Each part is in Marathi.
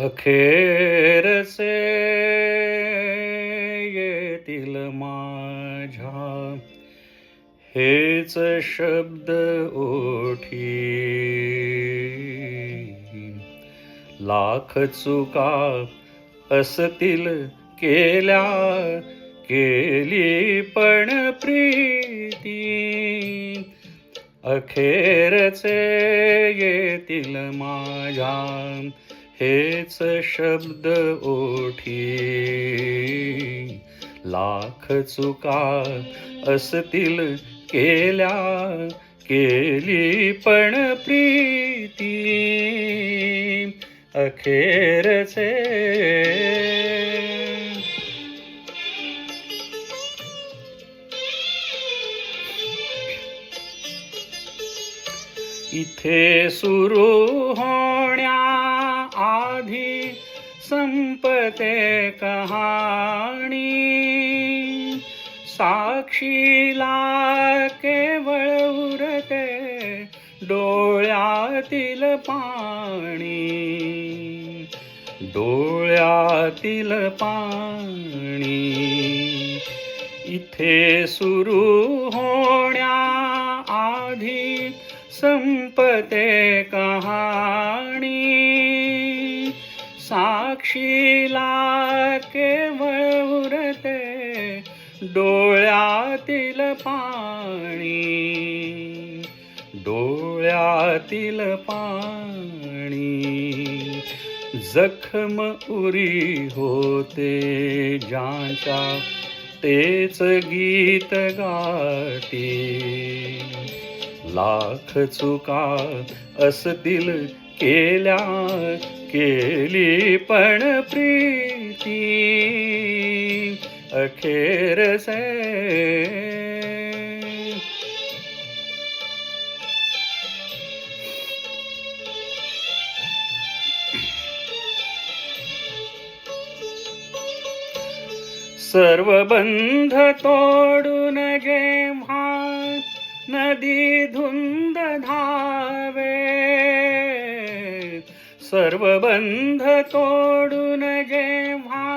अखेरचे येतील माझ्या हेच शब्द ओठी, लाख चुका असतील केल्या केली पण प्रीती, अखेरचे येतील माझ्या हेच शब्द ओठी, लाख चुका असतील केल्या केली पण प्रीती, अखेरचे इथे सुरू होण्या आधी संपते कहाणी, साक्षीला केवळ उरते डोळ्यातील पाणी, डोळ्यातील पाणी. इथे सुरू होण्या आधी संपते कहाणी, साक्षीला केवळ उरते डोळ्यातील पाणी, डोळ्यातील पाणी. जखम उरी होते ज्यांच्या तेच गीत गाते, लाख चुका असतील केल्या केली पण प्रीती, अखेरचे सर्व बंध तोडून जेव्हा नदी धुंद धावे, सर्व बंध तोडून जेव्हा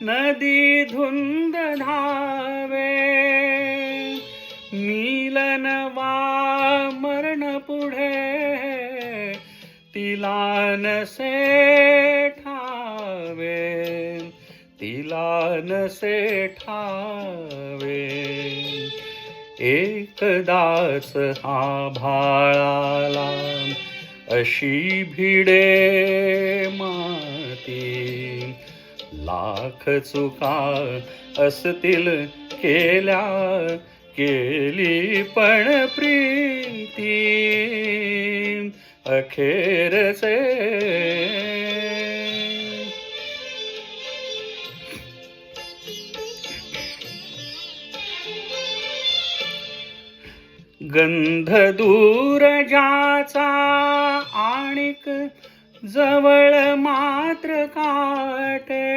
नदी धुंद धावे, मिलन वा मरण पुढे तिला नसे ठावे, तिला नसे ठावे. एकदाच हा भाळाला अशी भिडे माती, लाख चुका असतील केल्या केली पण प्रीती, अखेरचे गंध दूर ज्याचा आणिक जवळ मात्र काटे,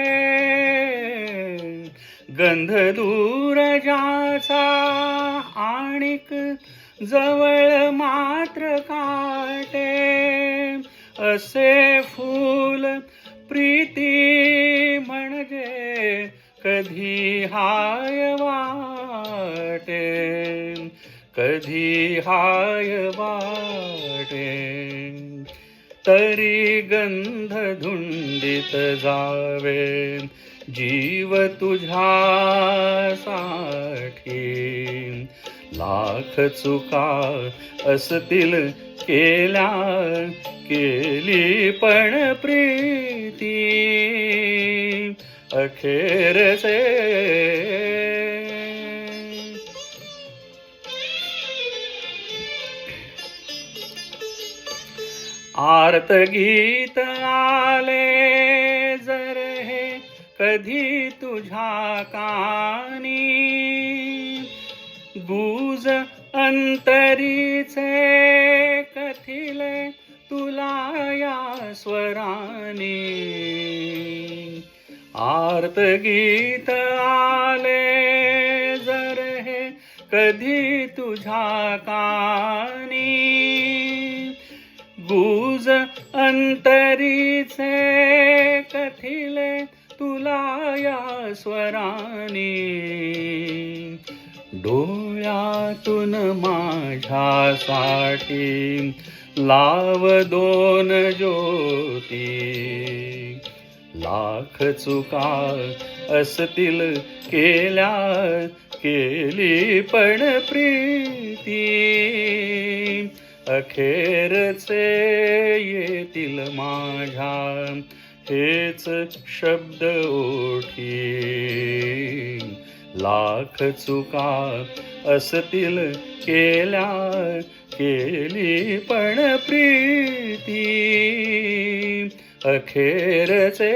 गंध दूर ज्याचा आणिक जवळ मात्र काटे, असे फूल प्रीती म्हणजे कधी हाय वाटे, कधी हाय वाटे. तरी गंध धुंडीत जावे जीव तुझ्यासाठी, लाख चुका असतील केल्या केली पण प्रीती, अखेरचे आर्त गीत आले जर हे कधी तुझ्या कानी, गुज अंतरीचे कथिले तुला या स्वरानी, आर्त गीत आले जर हे कधी तुझ्या कानी, गुज अंतरीचे कथिले तुला या स्वराने, डोळ्यातून माझ्यासाठी लाव दोन ज्योती. लाख चुका असतील केल्या, केली पण प्रीती, अखेरचे येतील माझ्या हेच शब्द ओठी. लाख चुका असतील केल्या, केली पण प्रीती, अखेरचे